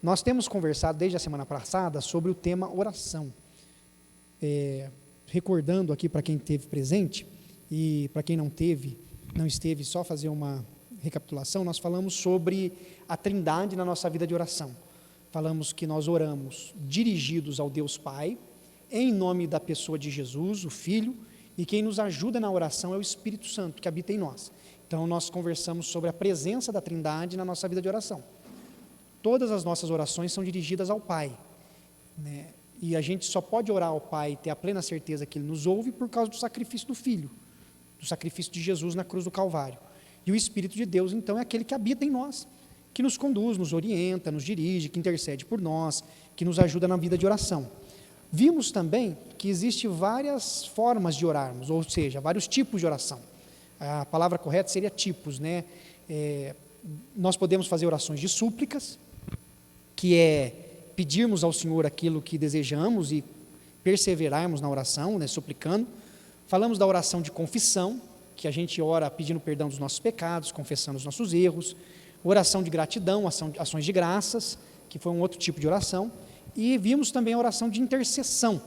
Nós temos conversado desde a semana passada sobre o tema oração. Recordando aqui para quem esteve presente e para quem não esteve, só fazer uma recapitulação, nós falamos sobre a Trindade na nossa vida de oração. Falamos que nós oramos dirigidos ao Deus Pai, em nome da pessoa de Jesus, o Filho, e quem nos ajuda na oração é o Espírito Santo, que habita em nós. Então, nós conversamos sobre a presença da Trindade na nossa vida de oração. Todas as nossas orações são dirigidas ao Pai, né? E a gente só pode orar ao Pai e ter a plena certeza que Ele nos ouve por causa do sacrifício do Filho, do sacrifício de Jesus na cruz do Calvário. E o Espírito de Deus, então, é aquele que habita em nós, que nos conduz, nos orienta, nos dirige, que intercede por nós, que nos ajuda na vida de oração. Vimos também que existem várias formas de orarmos, ou seja, vários tipos de oração. A palavra correta seria tipos, né? Nós podemos fazer orações de súplicas, que é pedirmos ao Senhor aquilo que desejamos e perseverarmos na oração, né, suplicando. Falamos da oração de confissão, que a gente ora pedindo perdão dos nossos pecados, confessando os nossos erros. Oração de gratidão, ações de graças, que foi um outro tipo de oração. E vimos também a oração de intercessão,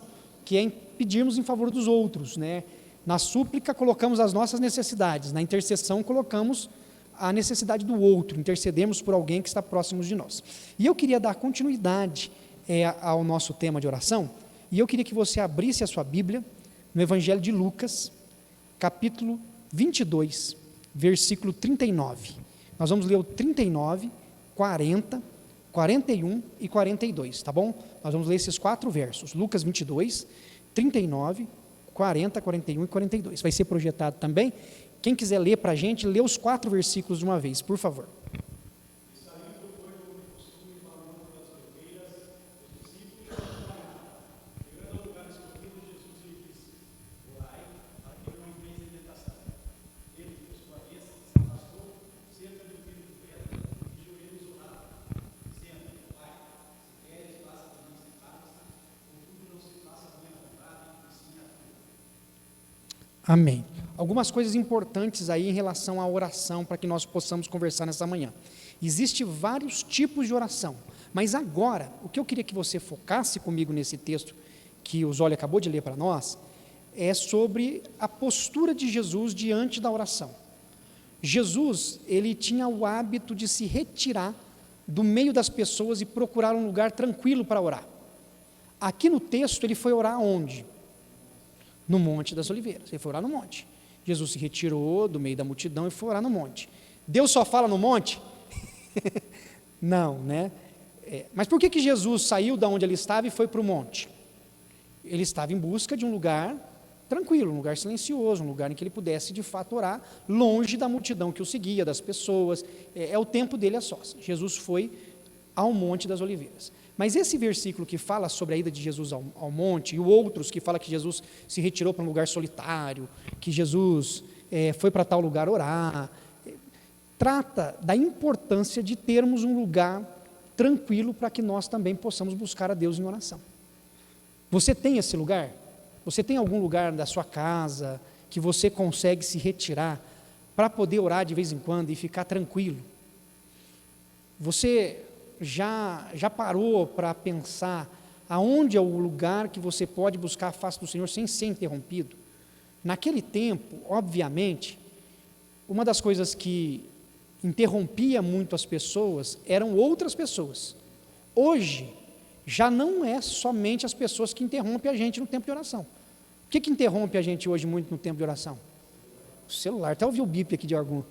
que é pedirmos em favor dos outros, né? Na súplica colocamos as nossas necessidades, na intercessão colocamos a necessidade do outro, intercedemos por alguém que está próximo de nós. E eu queria dar continuidade ao nosso tema de oração, e eu queria que você abrisse a sua Bíblia no Evangelho de Lucas, capítulo 22, versículo 39. Nós vamos ler o 39, 40, 41 e 42, tá bom? Nós vamos ler esses 4 versos, Lucas 22, 39, 40, 41 e 42. Vai ser projetado também. Quem quiser ler para a gente, lê os 4 versículos de uma vez, por favor. Amém. Algumas coisas importantes aí em relação à oração, para que nós possamos conversar nessa manhã. Existem vários tipos de oração, mas agora, o que eu queria que você focasse comigo nesse texto, que o Zólia acabou de ler para nós, é sobre a postura de Jesus diante da oração. Jesus, ele tinha o hábito de se retirar do meio das pessoas e procurar um lugar tranquilo para orar. Aqui no texto, ele foi orar onde? No Monte das Oliveiras, ele foi orar no monte. Jesus se retirou do meio da multidão e foi orar no monte. Deus só fala no monte? Não, né? Mas por que Jesus saiu da onde ele estava e foi para o monte? Ele estava em busca de um lugar tranquilo, um lugar silencioso, um lugar em que ele pudesse de fato orar, longe da multidão que o seguia, das pessoas. É o tempo dele a sós. Jesus foi ao Monte das Oliveiras. Mas esse versículo que fala sobre a ida de Jesus ao monte, e outros que fala que Jesus se retirou para um lugar solitário, que Jesus foi para tal lugar orar, trata da importância de termos um lugar tranquilo para que nós também possamos buscar a Deus em oração. Você tem esse lugar? Você tem algum lugar da sua casa que você consegue se retirar para poder orar de vez em quando e ficar tranquilo? Você já parou para pensar aonde é o lugar que você pode buscar a face do Senhor sem ser interrompido? Naquele tempo, obviamente, uma das coisas que interrompia muito as pessoas eram outras pessoas. Hoje, já não é somente as pessoas que interrompem a gente no tempo de oração. O que interrompe a gente hoje muito no tempo de oração? O celular. Até ouvi o bip aqui de algum.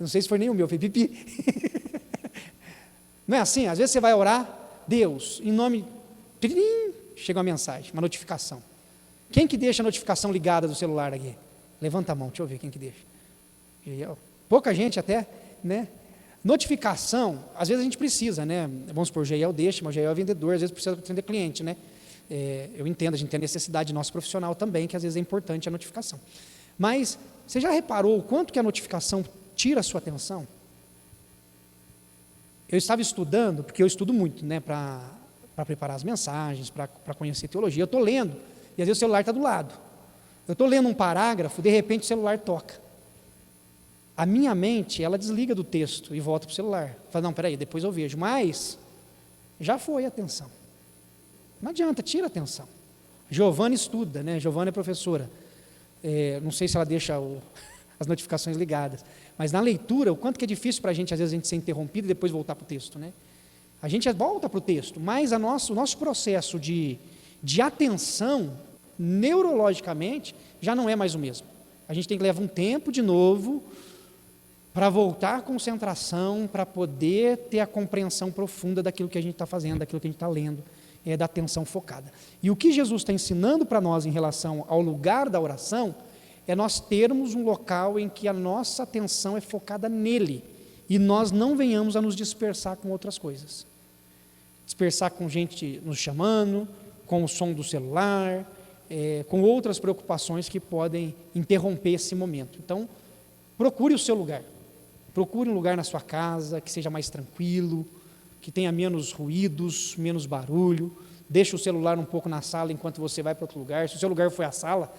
Não sei se foi nem o meu, foi pipi. Não é assim? Às vezes você vai orar, Deus, em nome... Chega uma mensagem, uma notificação. Quem que deixa a notificação ligada do celular aqui? Levanta a mão, deixa eu ver quem que deixa. Pouca gente até, né? Notificação, às vezes a gente precisa, né? Vamos supor, o Jael deixa, mas o Jael é vendedor, às vezes precisa atender cliente, né? Eu entendo, a gente tem a necessidade nosso profissional também, que às vezes é importante a notificação. Mas, você já reparou o quanto que a notificação tira a sua atenção? Eu estava estudando, porque eu estudo muito, né, para preparar as mensagens, para conhecer teologia. Eu estou lendo, e às vezes o celular está do lado. Eu estou lendo um parágrafo, de repente o celular toca. A minha mente, ela desliga do texto e volta para o celular. Fala, não, peraí, depois eu vejo. Mas, Já foi a atenção. Não adianta, tira a atenção. Giovana estuda, né? Giovana é professora. Não sei se ela deixa as notificações ligadas, mas na leitura, o quanto que é difícil para a gente, às vezes, a gente ser interrompido e depois voltar para o texto, né? A gente volta para o texto, mas o nosso processo de atenção, neurologicamente, já não é mais o mesmo. A gente tem que levar um tempo de novo para voltar à concentração, para poder ter a compreensão profunda daquilo que a gente está fazendo, daquilo que a gente está lendo, da atenção focada. E o que Jesus está ensinando para nós em relação ao lugar da oração, é nós termos um local em que a nossa atenção é focada nele, e nós não venhamos a nos dispersar com outras coisas. Dispersar com gente nos chamando, com o som do celular, com outras preocupações que podem interromper esse momento. Então, procure o seu lugar. Procure um lugar na sua casa que seja mais tranquilo, que tenha menos ruídos, menos barulho. Deixa o celular um pouco na sala enquanto você vai para outro lugar. Se o seu lugar for a sala,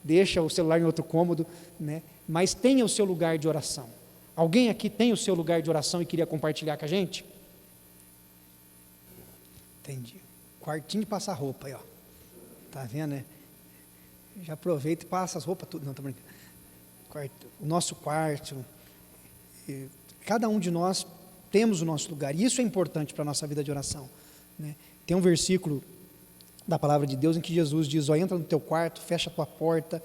deixa o celular em outro cômodo, né? Mas tenha o seu lugar de oração. Alguém aqui tem o seu lugar de oração e queria compartilhar com a gente? Entendi. Quartinho de passar roupa aí, ó. Tá vendo, né? Já aproveita e passa as roupas tudo. Não, tô brincando. O nosso quarto. Cada um de nós temos o nosso lugar. E isso é importante para a nossa vida de oração, né? Tem um versículo da palavra de Deus em que Jesus diz: entra no teu quarto, fecha a tua porta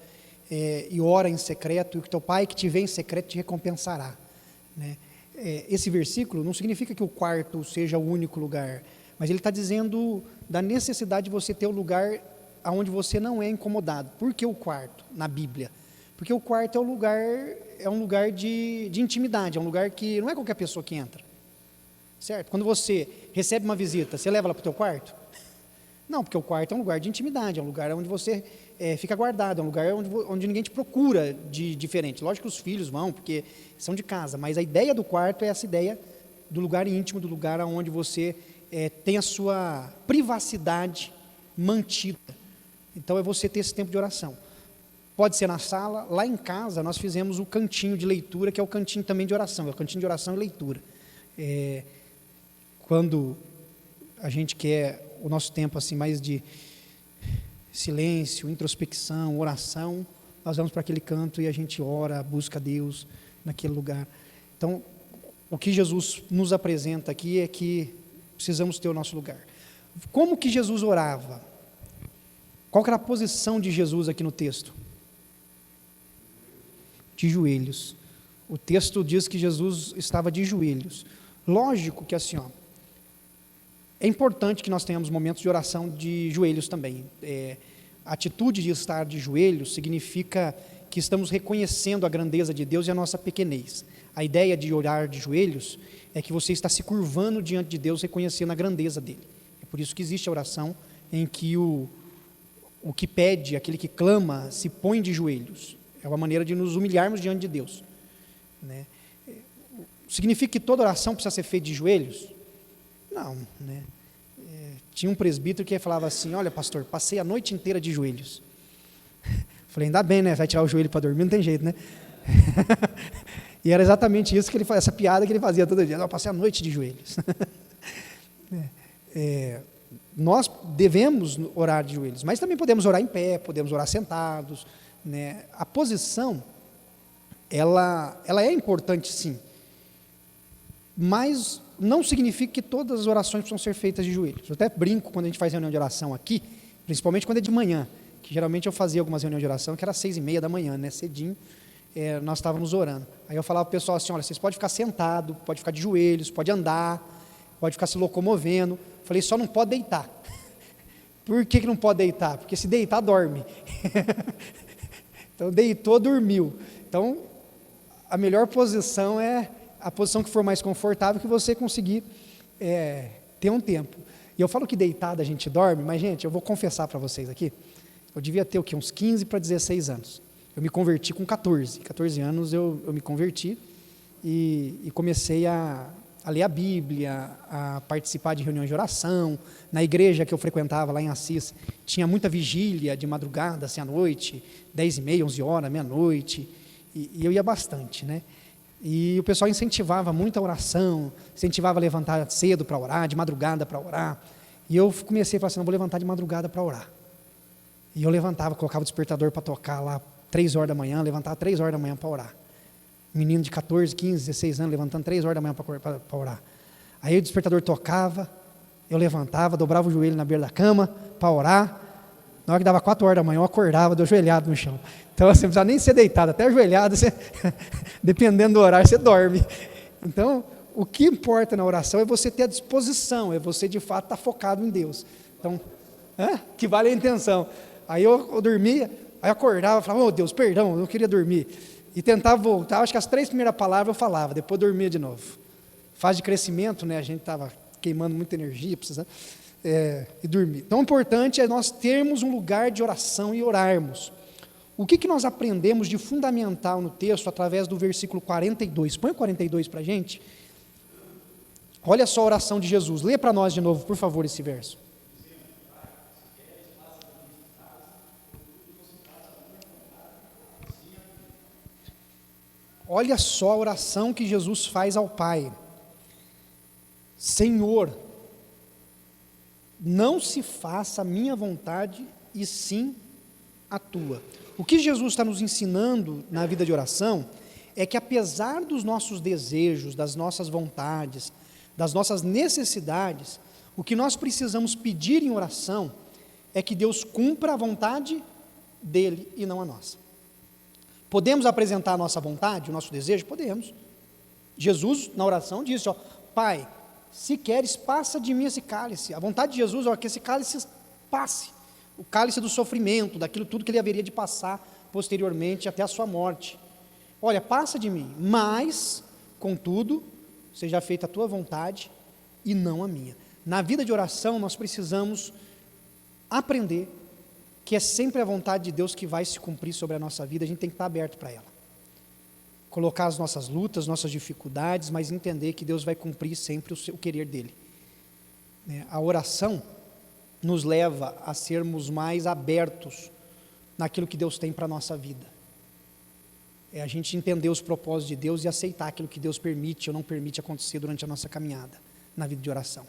e ora em secreto, e o teu pai que te vê em secreto te recompensará, né? Esse versículo não significa que o quarto seja o único lugar, mas ele está dizendo da necessidade de você ter o lugar onde você não é incomodado. Por que o quarto na Bíblia? Porque o quarto é um lugar de intimidade, é um lugar que não é qualquer pessoa que entra, certo? Quando você recebe uma visita, você leva ela para o teu quarto? Não, porque o quarto é um lugar de intimidade, é um lugar onde você fica guardado, é um lugar onde ninguém te procura de diferente. Lógico que os filhos vão, porque são de casa, mas a ideia do quarto é essa ideia do lugar íntimo, do lugar onde você tem a sua privacidade mantida. Então é você ter esse tempo de oração. Pode ser na sala. Lá em casa nós fizemos o cantinho de leitura, que é o cantinho também de oração, é o cantinho de oração e leitura. Quando a gente quer o nosso tempo assim mais de silêncio, introspecção, oração, nós vamos para aquele canto e a gente ora, busca Deus naquele lugar. Então, o que Jesus nos apresenta aqui é que precisamos ter o nosso lugar. Como que Jesus orava? Qual que era a posição de Jesus aqui no texto? De joelhos. O texto diz que Jesus estava de joelhos. Lógico que assim, é importante que nós tenhamos momentos de oração de joelhos também. A atitude de estar de joelhos significa que estamos reconhecendo a grandeza de Deus e a nossa pequenez. A ideia de orar de joelhos é que você está se curvando diante de Deus, reconhecendo a grandeza dele. É por isso que existe a oração em que o que pede, aquele que clama, se põe de joelhos. É uma maneira de nos humilharmos diante de Deus, né? Significa que toda oração precisa ser feita de joelhos? Não, né? Tinha um presbítero que falava assim: olha, pastor, passei a noite inteira de joelhos. Falei, ainda bem, né? Vai tirar o joelho para dormir, não tem jeito, né? E era exatamente isso que ele fazia, essa piada que ele fazia todo dia. Eu passei a noite de joelhos. Nós devemos orar de joelhos, mas também podemos orar em pé, podemos orar sentados, né? A posição, ela é importante sim, mas não significa que todas as orações precisam ser feitas de joelhos. Eu até brinco quando a gente faz reunião de oração aqui, principalmente quando é de manhã, que geralmente eu fazia algumas reuniões de oração que era 6:30 da manhã, né? Cedinho, nós estávamos orando. Aí eu falava para o pessoal assim: olha, vocês podem ficar sentado, pode ficar de joelhos, pode andar, pode ficar se locomovendo. Falei, só não pode deitar. Por que não pode deitar? Porque se deitar, dorme. Então, deitou, dormiu. Então, a melhor posição é a posição que for mais confortável, que você conseguir ter um tempo. E eu falo que deitada a gente dorme, mas, gente, eu vou confessar para vocês aqui, eu devia ter o quê? Uns 15 para 16 anos. Eu me converti com 14 anos, eu me converti e comecei a ler a Bíblia, a participar de reuniões de oração. Na igreja que eu frequentava lá em Assis, tinha muita vigília de madrugada, assim à noite, 10:30, 11 horas, meia-noite, e eu ia bastante, né? E o pessoal incentivava muito a oração, incentivava a levantar cedo para orar, de madrugada para orar. E eu comecei a falar assim, não, vou levantar de madrugada para orar. E eu levantava, colocava o despertador para tocar lá 3 horas da manhã, levantava 3 horas da manhã para orar. Menino de 14, 15, 16 anos, levantando 3 horas da manhã para orar. Aí o despertador tocava, eu levantava, dobrava o joelho na beira da cama para orar. Na hora que dava 4 horas da manhã, eu acordava, deu ajoelhado no chão. Então, assim, não precisava nem ser deitado, até ajoelhado, você, dependendo do horário, você dorme. Então, o que importa na oração é você ter a disposição, é você de fato estar focado em Deus. Então, que vale a intenção. Aí eu dormia, aí eu acordava, falava, oh Deus, perdão, eu queria dormir. E tentava voltar, acho que as 3 primeiras palavras eu falava, depois dormia de novo. Fase de crescimento, né, a gente estava queimando muita energia, precisando, e dormir. Então, o importante é nós termos um lugar de oração e orarmos. O que nós aprendemos de fundamental no texto, através do versículo 42? Põe o 42 para a gente. Olha só a oração de Jesus. Lê para nós de novo, por favor, esse verso. Olha só a oração que Jesus faz ao Pai. Senhor, não se faça a minha vontade, e sim a tua. O que Jesus está nos ensinando na vida de oração é que, apesar dos nossos desejos, das nossas vontades, das nossas necessidades, o que nós precisamos pedir em oração é que Deus cumpra a vontade dele e não a nossa. Podemos apresentar a nossa vontade, o nosso desejo? Podemos. Jesus, na oração, disse, Pai, se queres, passa de mim esse cálice. A vontade de Jesus é que esse cálice passe. O cálice do sofrimento, daquilo tudo que ele haveria de passar posteriormente até a sua morte. Olha, passa de mim, mas, contudo, seja feita a tua vontade e não a minha. Na vida de oração, nós precisamos aprender que é sempre a vontade de Deus que vai se cumprir sobre a nossa vida, a gente tem que estar aberto para ela. Colocar as nossas lutas, nossas dificuldades, mas entender que Deus vai cumprir sempre o querer dele. A oração nos leva a sermos mais abertos naquilo que Deus tem para a nossa vida. É a gente entender os propósitos de Deus e aceitar aquilo que Deus permite ou não permite acontecer durante a nossa caminhada na vida de oração.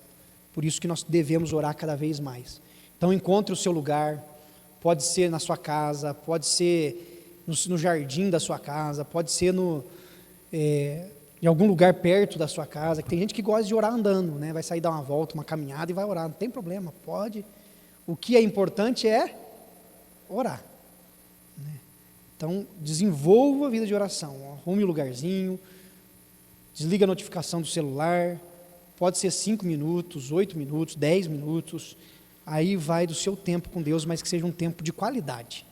Por isso que nós devemos orar cada vez mais. Então encontre o seu lugar, pode ser na sua casa, pode ser no jardim da sua casa, pode ser em algum lugar perto da sua casa, que tem gente que gosta de orar andando, né? Vai sair dar uma volta, uma caminhada e vai orar, não tem problema, pode. O que é importante é orar. Então, desenvolva a vida de oração, arrume um lugarzinho, desliga a notificação do celular, pode ser 5 minutos, 8 minutos, 10 minutos, aí vai do seu tempo com Deus, mas que seja um tempo de qualidade.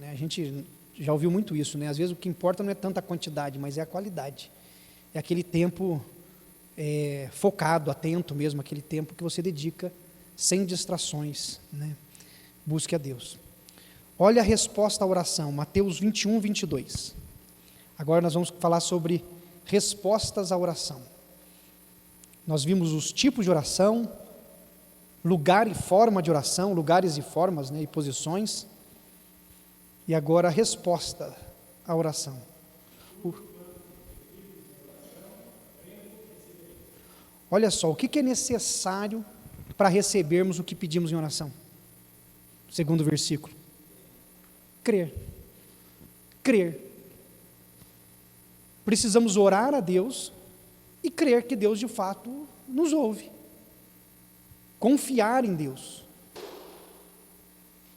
A gente já ouviu muito isso, né? Às vezes o que importa não é tanta quantidade, mas é a qualidade. É aquele tempo focado, atento mesmo, aquele tempo que você dedica sem distrações, né? Busque a Deus. Olha a resposta à oração, Mateus 21, 22. Agora nós vamos falar sobre respostas à oração. Nós vimos os tipos de oração, lugar e forma de oração, lugares e formas, né, e posições. E agora a resposta à oração. Olha só, o que é necessário para recebermos o que pedimos em oração? Segundo versículo. Crer. Crer. Precisamos orar a Deus e crer que Deus de fato nos ouve. Confiar em Deus.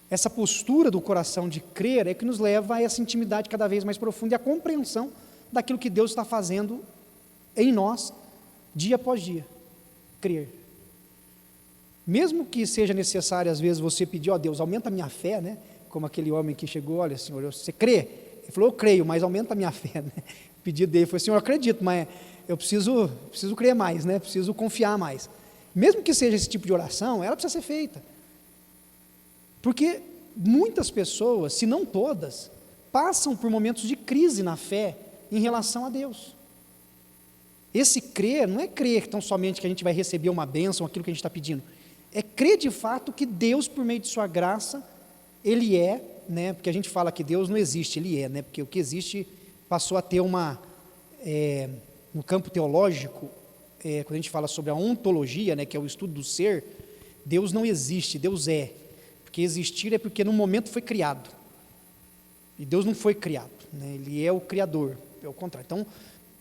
Essa postura do coração de crer é que nos leva a essa intimidade cada vez mais profunda e a compreensão daquilo que Deus está fazendo em nós, dia após dia. Crer. Mesmo que seja necessário, às vezes, você pedir, Deus, aumenta a minha fé, né? Como aquele homem que chegou, olha, Senhor, você crê? Ele falou, eu creio, mas aumenta a minha fé, né? O pedido dele foi, Senhor, eu acredito, mas eu preciso crer mais, né? Preciso confiar mais. Mesmo que seja esse tipo de oração, ela precisa ser feita. Porque muitas pessoas, se não todas, passam por momentos de crise na fé em relação a Deus. Esse crer não é crer tão somente que a gente vai receber uma bênção, aquilo que a gente está pedindo. É crer de fato que Deus, por meio de sua graça, Ele é, né? Porque a gente fala que Deus não existe, Ele é, né? Porque o que existe passou a ter no campo teológico, quando a gente fala sobre a ontologia, né, que é o estudo do ser, Deus não existe, Deus é. Porque existir é porque no momento foi criado. E Deus não foi criado, né? Ele é o Criador, é o contrário. Então,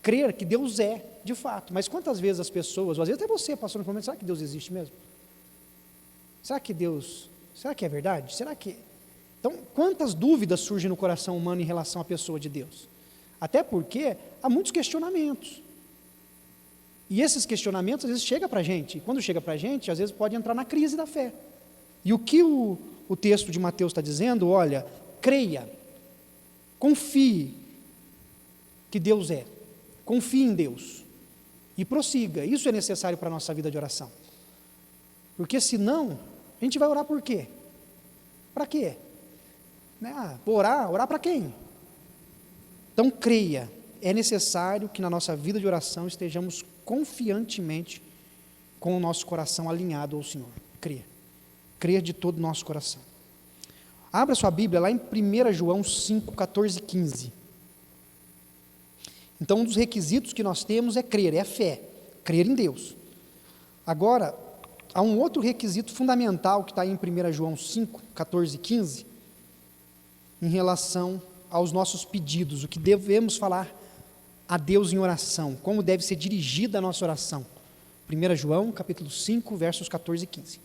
crer que Deus é, de fato. Mas quantas vezes as pessoas, ou às vezes até você passou no momento, será que Deus existe mesmo? Será que é verdade? Então, quantas dúvidas surgem no coração humano em relação à pessoa de Deus? Até porque há muitos questionamentos. E esses questionamentos, às vezes, chegam para a gente. E quando chega para a gente, às vezes pode entrar na crise da fé. E o que o texto de Mateus está dizendo? Olha, creia, confie que Deus é. Confie em Deus. E prossiga. Isso é necessário para a nossa vida de oração. Porque senão, a gente vai orar por quê? Para quê? Vou orar para quem? Então creia, é necessário que na nossa vida de oração estejamos confiantemente com o nosso coração alinhado ao Senhor. Crer de todo o nosso coração. Abra sua Bíblia lá em 1 João 5, 14 e 15. Então, um dos requisitos que nós temos é crer, é fé, crer em Deus. Agora, há um outro requisito fundamental que está aí em 1 João 5, 14 e 15, em relação aos nossos pedidos, o que devemos falar a Deus em oração, como deve ser dirigida a nossa oração. 1 João, capítulo 5, versos 14 e 15.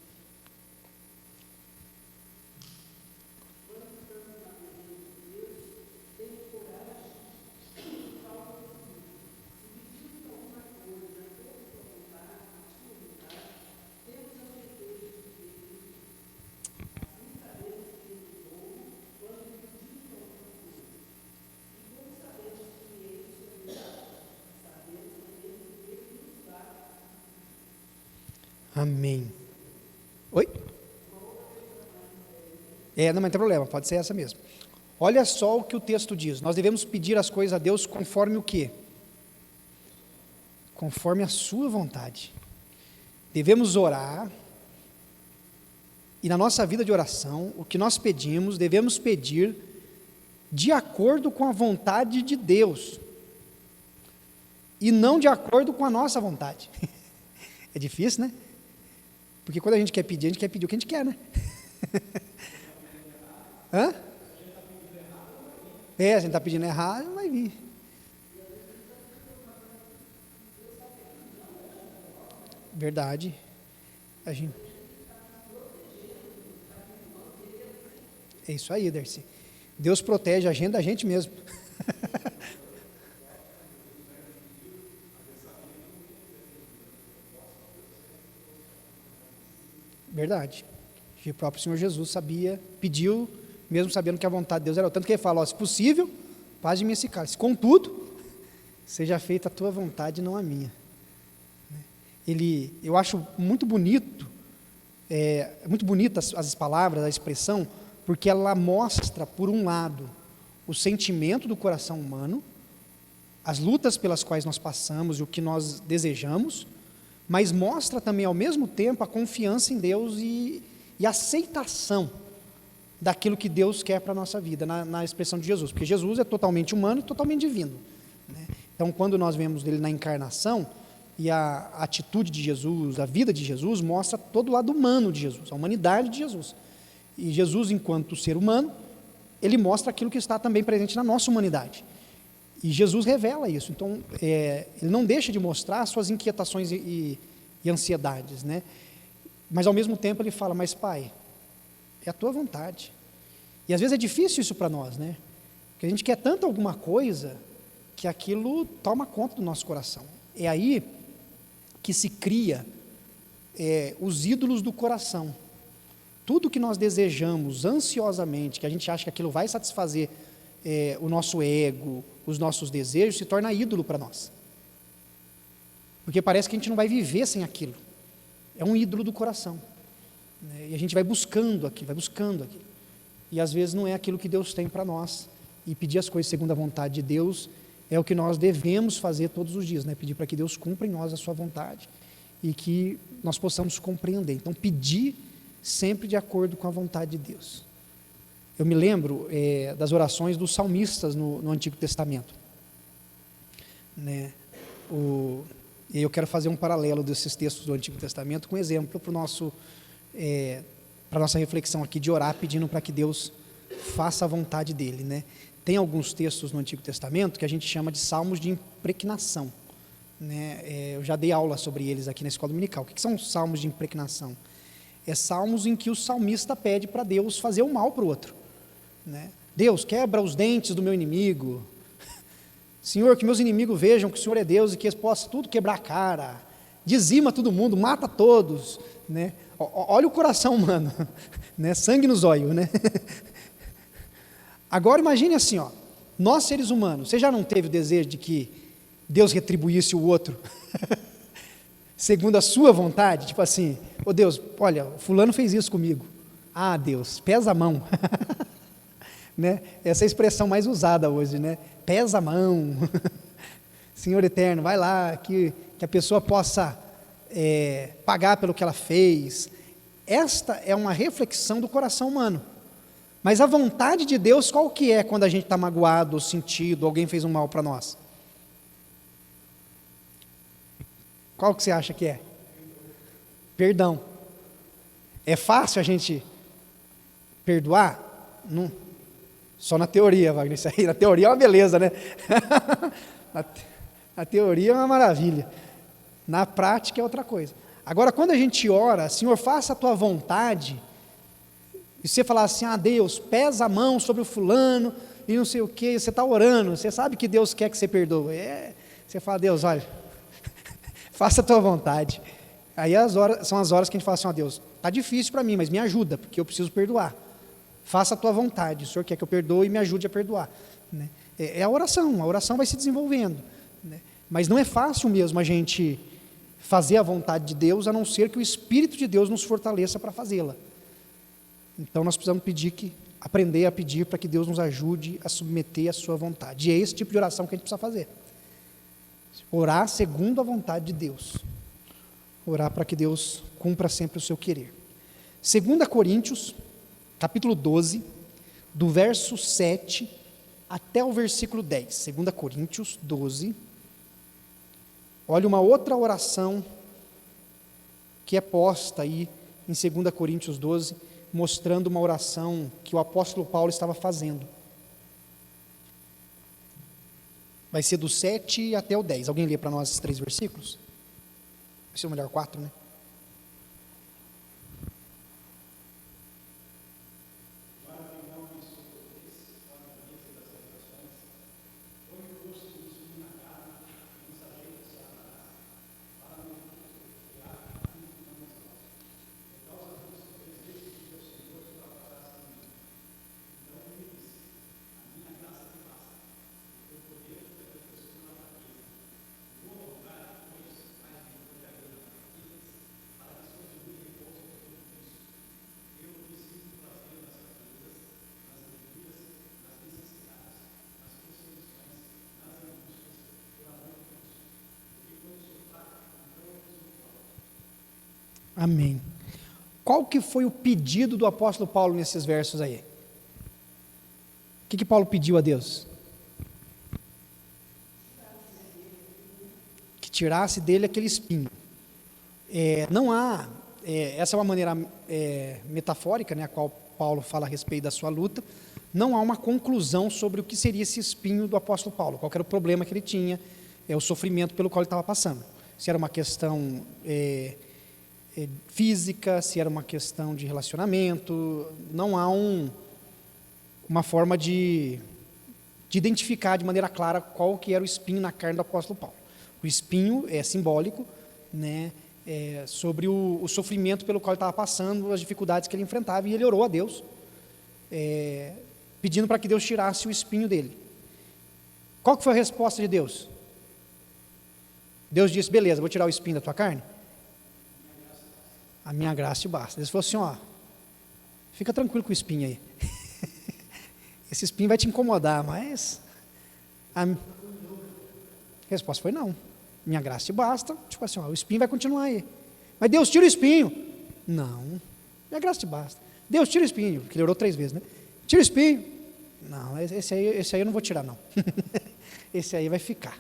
Amém. Oi? Não, mas não tem problema, pode ser essa mesmo. Olha só o que o texto diz. Nós devemos pedir as coisas a Deus conforme o quê? Conforme a sua vontade. Devemos orar, e na nossa vida de oração, o que nós pedimos, devemos pedir de acordo com a vontade de Deus, e não de acordo com a nossa vontade. É difícil, né? Porque quando a gente quer pedir o que a gente quer, né? Hã? Se a gente está pedindo errado, não vai vir. Verdade. É isso aí, Darcy. Deus protege a gente da gente mesmo. Verdade. O próprio Senhor Jesus pediu, mesmo sabendo que a vontade de Deus era, tanto que ele fala, se possível, paz de mim esse cálice. Contudo, seja feita a tua vontade, não a minha. Eu acho muito bonito, muito bonitas as palavras, a expressão, porque ela mostra, por um lado, o sentimento do coração humano, as lutas pelas quais nós passamos e o que nós desejamos, mas mostra também, ao mesmo tempo, a confiança em Deus e a aceitação daquilo que Deus quer para a nossa vida, na expressão de Jesus, porque Jesus é totalmente humano e totalmente divino, né? Então, quando nós vemos ele na encarnação, e a atitude de Jesus, a vida de Jesus, mostra todo o lado humano de Jesus, a humanidade de Jesus. E Jesus, enquanto ser humano, ele mostra aquilo que está também presente na nossa humanidade. E Jesus revela isso. Então, ele não deixa de mostrar as suas inquietações e ansiedades, né? Mas, ao mesmo tempo, ele fala, mas Pai, é a tua vontade. E, às vezes, é difícil isso para nós, né? Porque a gente quer tanto alguma coisa que aquilo toma conta do nosso coração. É aí que se cria os ídolos do coração. Tudo que nós desejamos ansiosamente, que a gente acha que aquilo vai satisfazer o nosso ego, os nossos desejos, se torna ídolo para nós. Porque parece que a gente não vai viver sem aquilo. É um ídolo do coração, né? E a gente vai buscando aquilo. E às vezes não é aquilo que Deus tem para nós. E pedir as coisas segundo a vontade de Deus é o que nós devemos fazer todos os dias, né? Pedir para que Deus cumpra em nós a sua vontade e que nós possamos compreender. Então, pedir sempre de acordo com a vontade de Deus. Eu me lembro das orações dos salmistas no Antigo Testamento. né? E aí eu quero fazer um paralelo desses textos do Antigo Testamento com um exemplo para a nossa reflexão aqui de orar pedindo para que Deus faça a vontade dele, né? Tem alguns textos no Antigo Testamento que a gente chama de salmos de impregnação, né? Eu já dei aula sobre eles aqui na escola dominical. O que são os salmos de impregnação? É salmos em que o salmista pede para Deus fazer o mal para o outro, né? Deus, quebra os dentes do meu inimigo. Senhor, que meus inimigos vejam que o Senhor é Deus e que eles possam tudo quebrar a cara. Dizima todo mundo, mata todos, né? Olha o coração humano, né? Sangue nos olhos, né? Agora imagine assim, ó, nós seres humanos, você já não teve o desejo de que Deus retribuísse o outro segundo a sua vontade? Tipo assim, ô Deus, olha, fulano fez isso comigo. Ah, Deus, pesa a mão. Né? Essa é a expressão mais usada hoje, né? Pesa a mão. Senhor eterno, vai lá, que a pessoa possa pagar pelo que ela fez. Esta é uma reflexão do coração humano. Mas a vontade de Deus, qual que é quando a gente está magoado, ou sentido, alguém fez um mal para nós? Qual que você acha que é? Perdão. É fácil a gente perdoar? Não. Só na teoria, Wagner, isso aí, na teoria é uma beleza, né? Na teoria é uma maravilha, na prática é outra coisa. Agora, quando a gente ora, Senhor, faça a tua vontade, e você falar assim, Deus, pesa a mão sobre o fulano, e não sei o que, você está orando, você sabe que Deus quer que você perdoe, você fala, Deus, olha, faça a tua vontade. Aí são as horas que a gente fala assim, Deus, está difícil para mim, mas me ajuda, porque eu preciso perdoar. Faça a tua vontade, o Senhor quer que eu perdoe e me ajude a perdoar, né? É a oração vai se desenvolvendo, né? Mas não é fácil mesmo a gente fazer a vontade de Deus, a não ser que o Espírito de Deus nos fortaleça para fazê-la. Então nós precisamos aprender a pedir para que Deus nos ajude a submeter a sua vontade, e é esse tipo de oração que a gente precisa fazer, orar segundo a vontade de Deus, orar para que Deus cumpra sempre o seu querer. 2 Coríntios capítulo 12, do verso 7 até o versículo 10. 2 Coríntios 12. Olha uma outra oração que é posta aí em 2 Coríntios 12, mostrando uma oração que o apóstolo Paulo estava fazendo. Vai ser do 7 até o 10. Alguém lê para nós esses 3 versículos? Vai ser o melhor 4, né? Amém. Qual que foi o pedido do apóstolo Paulo nesses versos aí? O que Paulo pediu a Deus? Que tirasse dele aquele espinho. Não há, essa é uma maneira metafórica, né, a qual Paulo fala a respeito da sua luta, não há uma conclusão sobre o que seria esse espinho do apóstolo Paulo, qual era o problema que ele tinha, o sofrimento pelo qual ele estava passando. Se era uma questão física, se era uma questão de relacionamento, não há uma forma de identificar de maneira clara qual que era o espinho na carne do apóstolo Paulo. O espinho é simbólico, né, sobre o sofrimento pelo qual ele estava passando, as dificuldades que ele enfrentava, e ele orou a Deus, pedindo para que Deus tirasse o espinho dele. Qual que foi a resposta de Deus? Deus disse, beleza, vou tirar o espinho da tua carne? A minha graça te basta. Deus falou assim, fica tranquilo com o espinho aí. Esse espinho vai te incomodar, mas a resposta foi não. Minha graça te basta. Tipo assim, o espinho vai continuar aí. Mas Deus, tira o espinho. Não, minha graça te basta. Deus, tira o espinho, porque ele orou 3 vezes, né? Tira o espinho. Não, esse aí eu não vou tirar, não. Esse aí vai ficar.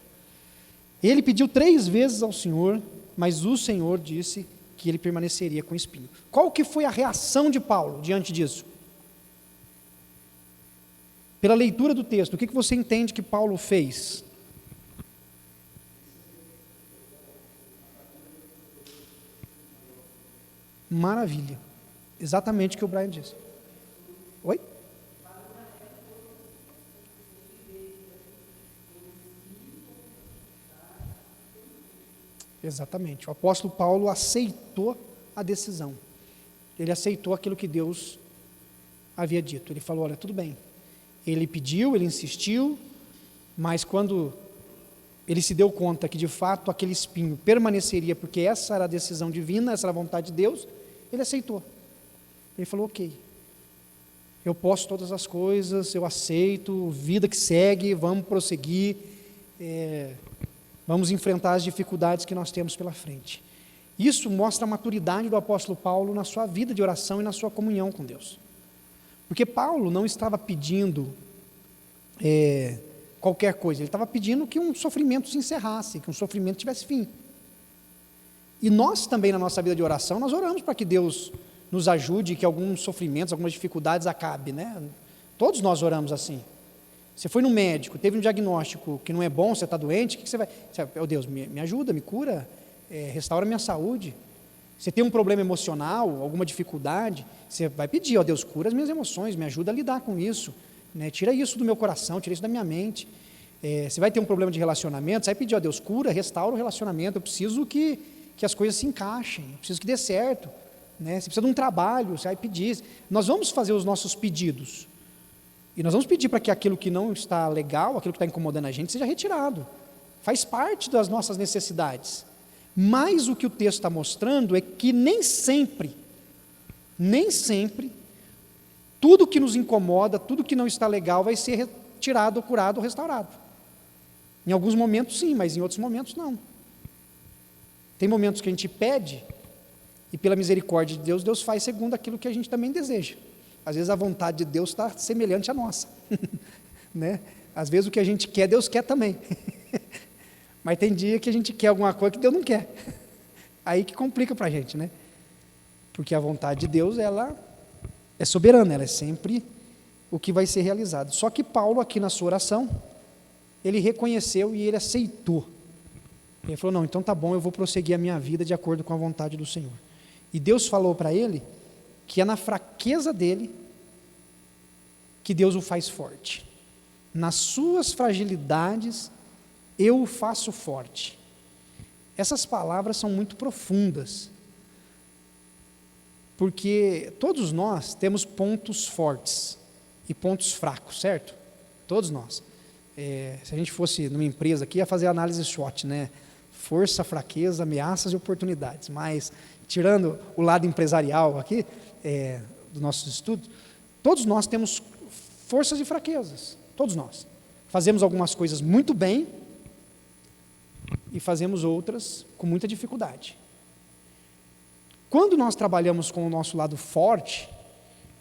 Ele pediu 3 vezes ao Senhor, mas o Senhor disse que ele permaneceria com o espinho. Qual que foi a reação de Paulo diante disso? Pela leitura do texto, o que você entende que Paulo fez? Maravilha. Exatamente o que o Brian disse. Oi? Exatamente. O apóstolo Paulo aceitou a decisão. Ele aceitou aquilo que Deus havia dito. Ele falou, olha, tudo bem. Ele pediu, ele insistiu, mas quando ele se deu conta que de fato aquele espinho permaneceria, porque essa era a decisão divina, essa era a vontade de Deus, ele aceitou. Ele falou, ok, eu posso todas as coisas, eu aceito, vida que segue, vamos prosseguir, vamos enfrentar as dificuldades que nós temos pela frente. Isso mostra a maturidade do apóstolo Paulo na sua vida de oração e na sua comunhão com Deus. Porque Paulo não estava pedindo qualquer coisa, ele estava pedindo que um sofrimento se encerrasse, que um sofrimento tivesse fim. E nós também, na nossa vida de oração, nós oramos para que Deus nos ajude, que alguns sofrimentos, algumas dificuldades acabem, né? Todos nós oramos assim. Você foi no médico, teve um diagnóstico que não é bom, você está doente, o que você vai? Oh Deus, me ajuda, me cura, restaura minha saúde. Você tem um problema emocional, alguma dificuldade, você vai pedir, ó Deus, cura as minhas emoções, me ajuda a lidar com isso, né? Tira isso do meu coração, tira isso da minha mente. Você vai ter um problema de relacionamento, você vai pedir, ó Deus, cura, restaura o relacionamento, eu preciso que as coisas se encaixem, eu preciso que dê certo, né? Você precisa de um trabalho, você vai pedir. Nós vamos fazer os nossos pedidos, e nós vamos pedir para que aquilo que não está legal, aquilo que está incomodando a gente, seja retirado, faz parte das nossas necessidades. Mas o que o texto está mostrando é que nem sempre, tudo que nos incomoda, tudo que não está legal vai ser retirado, curado ou restaurado. Em alguns momentos sim, mas em outros momentos não. Tem momentos que a gente pede, e pela misericórdia de Deus, Deus faz segundo aquilo que a gente também deseja. Às vezes a vontade de Deus está semelhante à nossa, né? Às vezes o que a gente quer, Deus quer também. Mas tem dia que a gente quer alguma coisa que Deus não quer. Aí que complica para a gente, né? Porque a vontade de Deus, ela é soberana, ela é sempre o que vai ser realizado. Só que Paulo, aqui na sua oração, ele reconheceu e ele aceitou. Ele falou, não, então tá bom, eu vou prosseguir a minha vida de acordo com a vontade do Senhor. E Deus falou para ele que é na fraqueza dele que Deus o faz forte. Nas suas fragilidades, eu o faço forte. Essas palavras são muito profundas, porque todos nós temos pontos fortes e pontos fracos, certo? Todos nós. Se a gente fosse numa empresa aqui, ia fazer análise SWOT, né? Força, fraqueza, ameaças e oportunidades. Mas, tirando o lado empresarial aqui, dos nossos estudos, todos nós temos forças e fraquezas, todos nós. Fazemos algumas coisas muito bem e fazemos outras com muita dificuldade. Quando nós trabalhamos com o nosso lado forte,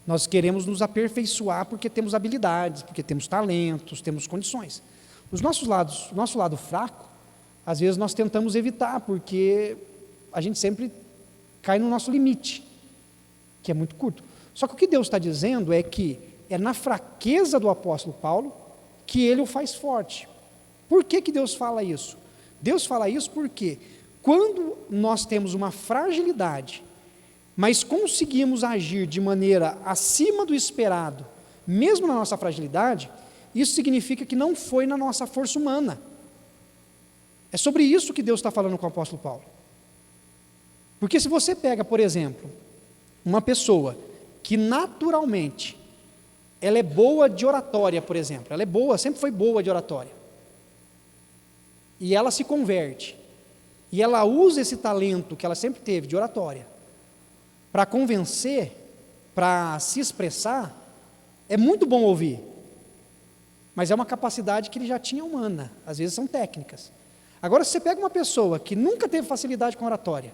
nós queremos nos aperfeiçoar porque temos habilidades, porque temos talentos, temos condições. O nosso lado fraco, às vezes nós tentamos evitar, porque a gente sempre cai no nosso limite, que é muito curto. Só que o que Deus está dizendo é que é na fraqueza do apóstolo Paulo que ele o faz forte. Por que Deus fala isso? Deus fala isso porque quando nós temos uma fragilidade, mas conseguimos agir de maneira acima do esperado, mesmo na nossa fragilidade, isso significa que não foi na nossa força humana. É sobre isso que Deus está falando com o apóstolo Paulo. Porque se você pega, por exemplo, uma pessoa que naturalmente ela é boa de oratória, por exemplo, ela é boa, sempre foi boa de oratória, e ela se converte, e ela usa esse talento que ela sempre teve de oratória, para convencer, para se expressar, é muito bom ouvir, mas é uma capacidade que ele já tinha humana, às vezes são técnicas. Agora, se você pega uma pessoa que nunca teve facilidade com oratória,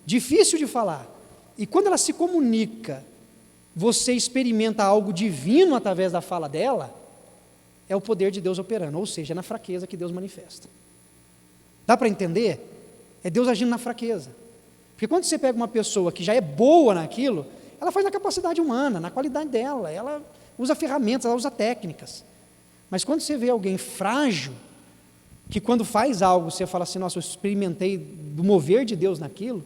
difícil de falar, e quando ela se comunica, você experimenta algo divino através da fala dela, é o poder de Deus operando, ou seja, é na fraqueza que Deus manifesta. Dá para entender? É Deus agindo na fraqueza. Porque quando você pega uma pessoa que já é boa naquilo, ela faz na capacidade humana, na qualidade dela, ela usa ferramentas, ela usa técnicas. Mas quando você vê alguém frágil, que quando faz algo, você fala assim, nossa, eu experimentei do mover de Deus naquilo,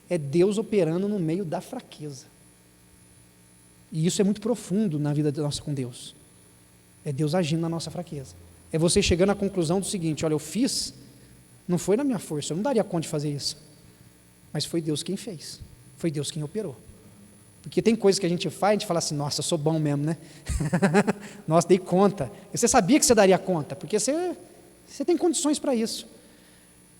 é Deus operando no meio da fraqueza. E isso é muito profundo na vida nossa com Deus. É Deus agindo na nossa fraqueza. É você chegando à conclusão do seguinte, olha, eu fiz, não foi na minha força, eu não daria conta de fazer isso. Mas foi Deus quem fez, foi Deus quem operou. Porque tem coisas que a gente faz, a gente fala assim, nossa, eu sou bom mesmo, né? Nossa, dei conta. E você sabia que você daria conta, porque você tem condições para isso.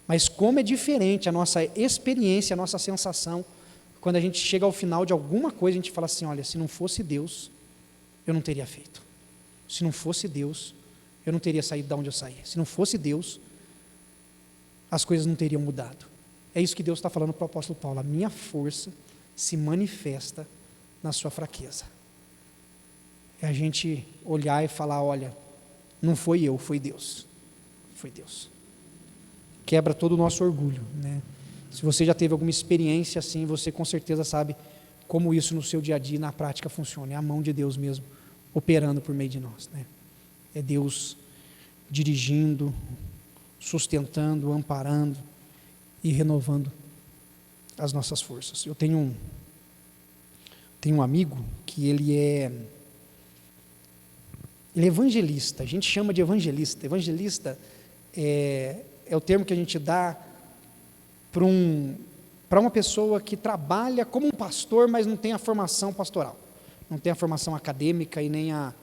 Mas como é diferente a nossa experiência, a nossa sensação, quando a gente chega ao final de alguma coisa, a gente fala assim, olha, se não fosse Deus, eu não teria feito. Se não fosse Deus, eu não teria saído de onde eu saí. Se não fosse Deus, as coisas não teriam mudado. É isso que Deus está falando para o apóstolo Paulo. A minha força se manifesta na sua fraqueza. É a gente olhar e falar, olha, não foi eu, foi Deus. Foi Deus. Quebra todo o nosso orgulho, né? Se você já teve alguma experiência assim, você com certeza sabe como isso no seu dia a dia, na prática, funciona. É a mão de Deus mesmo, operando por meio de nós, né? É Deus dirigindo, sustentando, amparando e renovando as nossas forças. Eu tenho um amigo que ele é evangelista, a gente chama de evangelista. Evangelista é o termo que a gente dá para uma pessoa que trabalha como um pastor, mas não tem a formação pastoral, não tem a formação acadêmica e nem a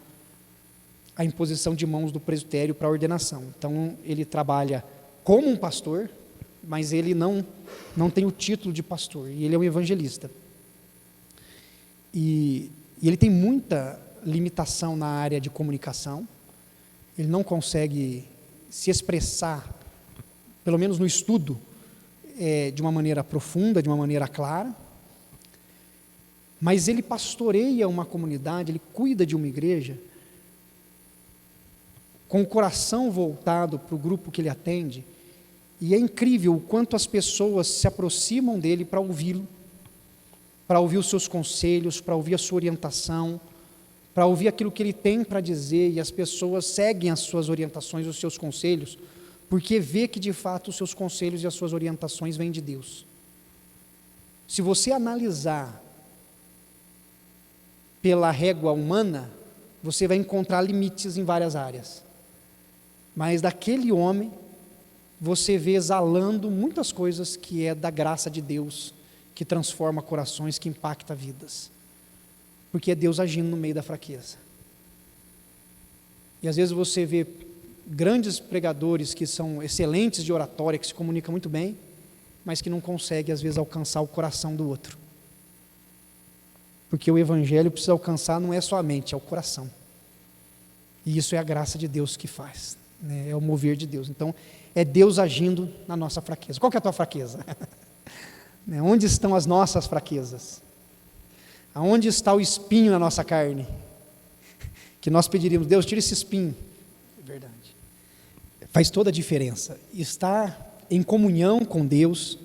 imposição de mãos do presbitério para a ordenação. Então, ele trabalha como um pastor, mas ele não tem o título de pastor, e ele é um evangelista. E ele tem muita limitação na área de comunicação, ele não consegue se expressar, pelo menos no estudo, de uma maneira profunda, de uma maneira clara, mas ele pastoreia uma comunidade, ele cuida de uma igreja, com o coração voltado para o grupo que ele atende, e é incrível o quanto as pessoas se aproximam dele para ouvi-lo, para ouvir os seus conselhos, para ouvir a sua orientação, para ouvir aquilo que ele tem para dizer, e as pessoas seguem as suas orientações, os seus conselhos, porque vê que de fato os seus conselhos e as suas orientações vêm de Deus. Se você analisar pela régua humana, você vai encontrar limites em várias áreas, mas daquele homem você vê exalando muitas coisas que é da graça de Deus, que transforma corações, que impacta vidas, porque é Deus agindo no meio da fraqueza. E às vezes você vê grandes pregadores que são excelentes de oratória, que se comunicam muito bem, mas que não conseguem às vezes alcançar o coração do outro, porque o evangelho precisa alcançar não é só a mente, é o coração, e isso é a graça de Deus que faz, né? É o mover de Deus. Então é Deus agindo na nossa fraqueza. Qual que é a tua fraqueza? Onde estão as nossas fraquezas? Aonde está o espinho na nossa carne? Que nós pediríamos, Deus, tira esse espinho. É verdade. Faz toda a diferença. Estar em comunhão com Deus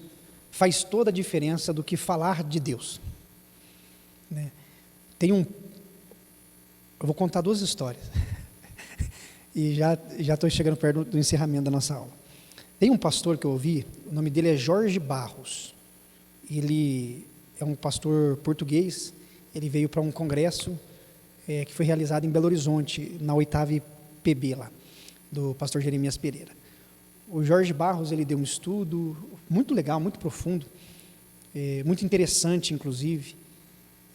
faz toda a diferença do que falar de Deus. Eu vou contar 2 histórias. E já estou chegando perto do encerramento da nossa aula. Tem um pastor que eu ouvi, o nome dele é Jorge Barros. Ele é um pastor português, ele veio para um congresso que foi realizado em Belo Horizonte, na 8ª IPB lá, do pastor Jeremias Pereira. O Jorge Barros, ele deu um estudo muito legal, muito profundo, muito interessante inclusive,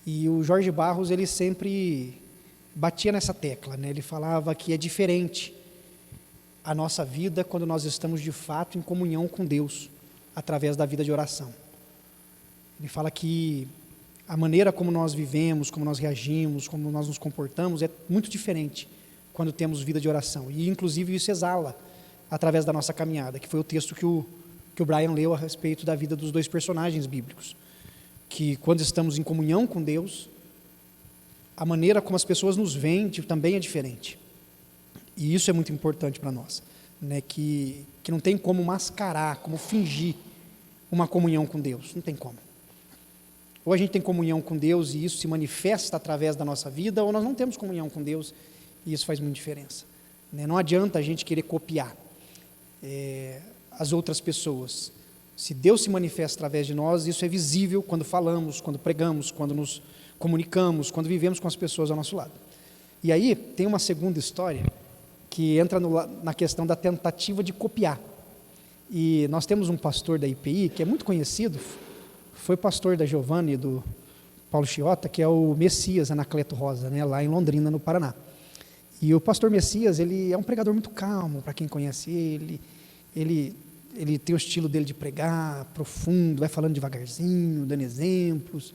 e o Jorge Barros, ele sempre batia nessa tecla, né? Ele falava que é diferente a nossa vida quando nós estamos de fato em comunhão com Deus, através da vida de oração. Ele fala que a maneira como nós vivemos, como nós reagimos, como nós nos comportamos é muito diferente quando temos vida de oração, e inclusive isso exala através da nossa caminhada, que foi o texto que o Brian leu a respeito da vida dos 2 personagens bíblicos, que quando estamos em comunhão com Deus, a maneira como as pessoas nos veem também é diferente. E isso é muito importante para nós. né, que não tem como mascarar, como fingir uma comunhão com Deus, não tem como. Ou a gente tem comunhão com Deus e isso se manifesta através da nossa vida, ou nós não temos comunhão com Deus e isso faz muita diferença, né? Não adianta a gente querer copiar as outras pessoas. Se Deus se manifesta através de nós, isso é visível quando falamos, quando pregamos, quando nos comunicamos, quando vivemos com as pessoas ao nosso lado. E aí tem uma segunda história que entra na questão da tentativa de copiar. E nós temos um pastor da IPI que é muito conhecido, foi pastor da Giovanna e do Paulo Chiota, que é o Messias Anacleto Rosa, né, lá em Londrina, no Paraná. E o pastor Messias, ele é um pregador muito calmo, para quem conhece ele tem o estilo dele de pregar, profundo, vai falando devagarzinho, dando exemplos,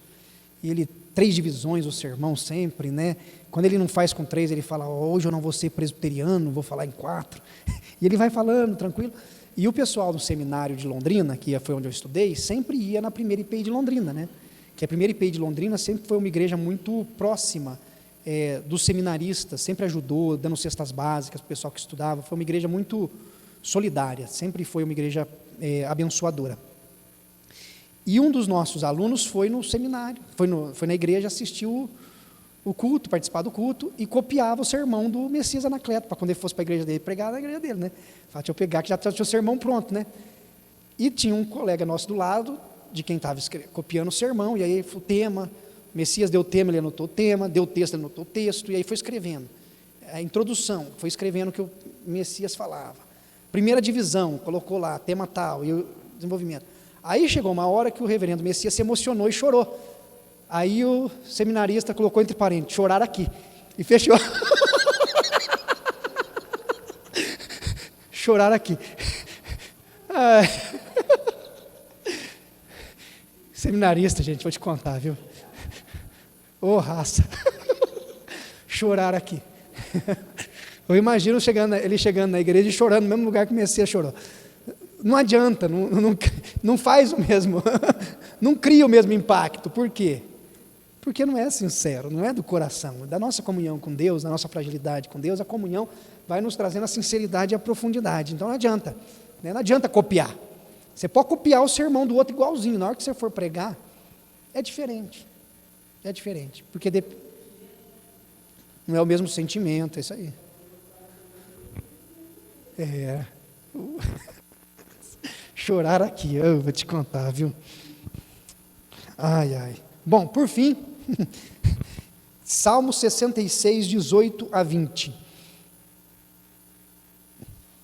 e ele, 3 divisões o sermão sempre, né? Quando ele não faz com 3, ele fala, hoje eu não vou ser presbiteriano, vou falar em 4, e ele vai falando, tranquilo. E o pessoal do seminário de Londrina, que foi onde eu estudei, sempre ia na primeira IPI de Londrina, né? Que a primeira IPI de Londrina sempre foi uma igreja muito próxima dos seminaristas, sempre ajudou, dando cestas básicas para o pessoal que estudava, foi uma igreja muito solidária, sempre foi uma igreja abençoadora. E um dos nossos alunos foi no seminário, foi na igreja, assistiu o culto, participar do culto, e copiava o sermão do Messias Anacleto, para quando ele fosse para a igreja dele, pregar na igreja dele, né? Fala, deixa eu pegar, que já tinha o sermão pronto, né? E tinha um colega nosso do lado, de quem estava copiando o sermão, e aí o tema, o Messias deu o tema, ele anotou o tema, deu o texto, ele anotou o texto, e aí foi escrevendo. A introdução, foi escrevendo o que o Messias falava. Primeira divisão, colocou lá, tema tal, e o desenvolvimento. Aí chegou uma hora que o reverendo Messias se emocionou e chorou. Aí o seminarista colocou entre parênteses, chorar aqui, e fechou. Chorar aqui. Seminarista, gente, vou te contar, viu? Ô raça. Chorar aqui. Eu imagino ele chegando na igreja e chorando no mesmo lugar que o Messias chorou. Não adianta, não faz o mesmo, não cria o mesmo impacto. Por quê? Porque não é sincero, não é do coração. Da nossa comunhão com Deus, da nossa fragilidade com Deus, a comunhão vai nos trazendo a sinceridade e a profundidade. Então não adianta, né? Não adianta copiar. Você pode copiar o sermão do outro igualzinho, na hora que você for pregar, é diferente. É diferente, porque não é o mesmo sentimento, é isso aí. Chorar aqui, eu vou te contar, viu? Ai, ai. Bom, por fim, Salmo 66, 18 a 20.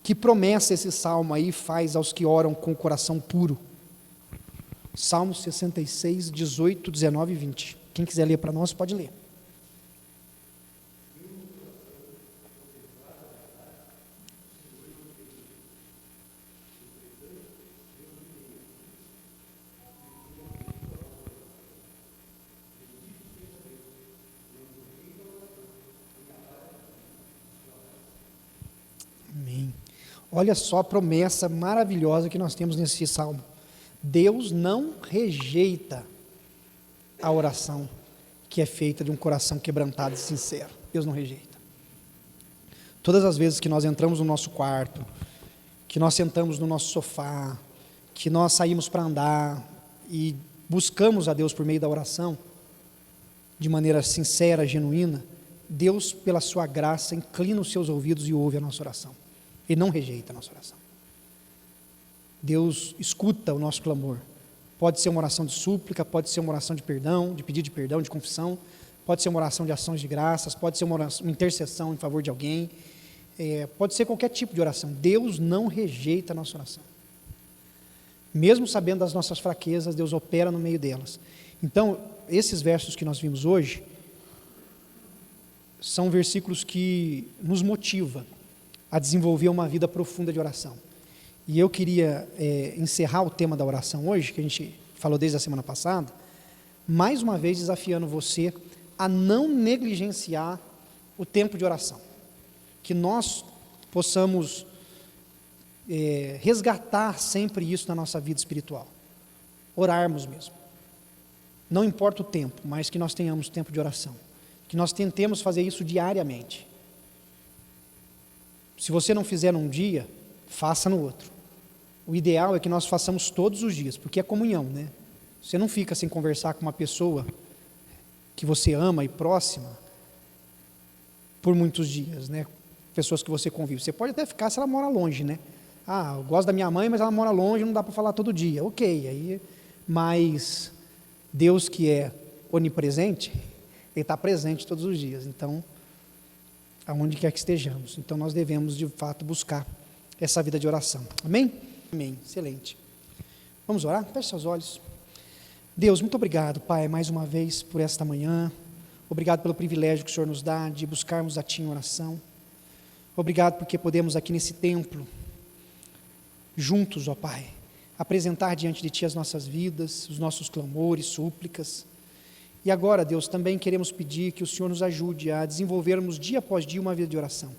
Que promessa esse salmo aí faz aos que oram com o coração puro? Salmo 66, 18, 19 e 20. Quem quiser ler para nós, pode ler. Amém. Olha só a promessa maravilhosa que nós temos nesse salmo. Deus não rejeita a oração que é feita de um coração quebrantado e sincero. Deus não rejeita. Todas as vezes que nós entramos no nosso quarto, que nós sentamos no nosso sofá, que nós saímos para andar e buscamos a Deus por meio da oração, de maneira sincera, genuína, Deus, pela sua graça, inclina os seus ouvidos e ouve a nossa oração. Ele não rejeita a nossa oração. Deus escuta o nosso clamor. Pode ser uma oração de súplica, pode ser uma oração de perdão, de pedido de perdão, de confissão, pode ser uma oração de ações de graças, pode ser uma intercessão em favor de alguém, pode ser qualquer tipo de oração. Deus não rejeita a nossa oração. Mesmo sabendo das nossas fraquezas, Deus opera no meio delas. Então, esses versos que nós vimos hoje, são versículos que nos motivam a desenvolver uma vida profunda de oração. E eu queria encerrar o tema da oração hoje, que a gente falou desde a semana passada, mais uma vez desafiando você a não negligenciar o tempo de oração. Que nós possamos resgatar sempre isso na nossa vida espiritual. Orarmos mesmo. Não importa o tempo, mas que nós tenhamos tempo de oração. Que nós tentemos fazer isso diariamente. Se você não fizer num dia, faça no outro. O ideal é que nós façamos todos os dias, porque é comunhão, né? Você não fica sem conversar com uma pessoa que você ama e próxima por muitos dias, né? Pessoas que você convive. Você pode até ficar se ela mora longe, né? Ah, eu gosto da minha mãe, mas ela mora longe, não dá para falar todo dia. Ok, aí, mas Deus, que é onipresente, Ele está presente todos os dias. Então, aonde quer que estejamos. Então, nós devemos, de fato, buscar essa vida de oração. Amém? Amém. Excelente. Vamos orar? Feche seus olhos. Deus, muito obrigado, Pai, mais uma vez por esta manhã. Obrigado pelo privilégio que o Senhor nos dá de buscarmos a Ti em oração. Obrigado porque podemos aqui nesse templo, juntos, ó Pai, apresentar diante de Ti as nossas vidas, os nossos clamores, súplicas. E agora, Deus, também queremos pedir que o Senhor nos ajude a desenvolvermos dia após dia uma vida de oração.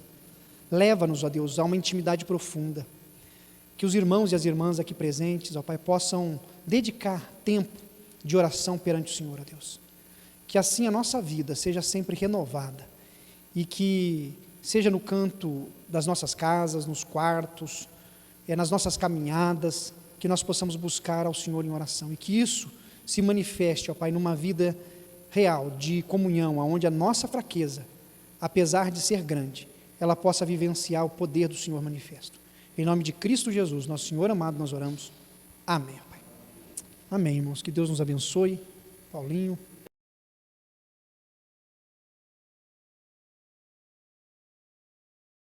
Leva-nos, ó Deus, a uma intimidade profunda. Que os irmãos e as irmãs aqui presentes, ó Pai, possam dedicar tempo de oração perante o Senhor, ó Deus. Que assim a nossa vida seja sempre renovada e que seja no canto das nossas casas, nos quartos, nas nossas caminhadas, que nós possamos buscar ao Senhor em oração e que isso se manifeste, ó Pai, numa vida real de comunhão, onde a nossa fraqueza, apesar de ser grande, ela possa vivenciar o poder do Senhor manifesto. Em nome de Cristo Jesus, nosso Senhor amado, nós oramos. Amém, Pai. Amém, irmãos. Que Deus nos abençoe. Paulinho.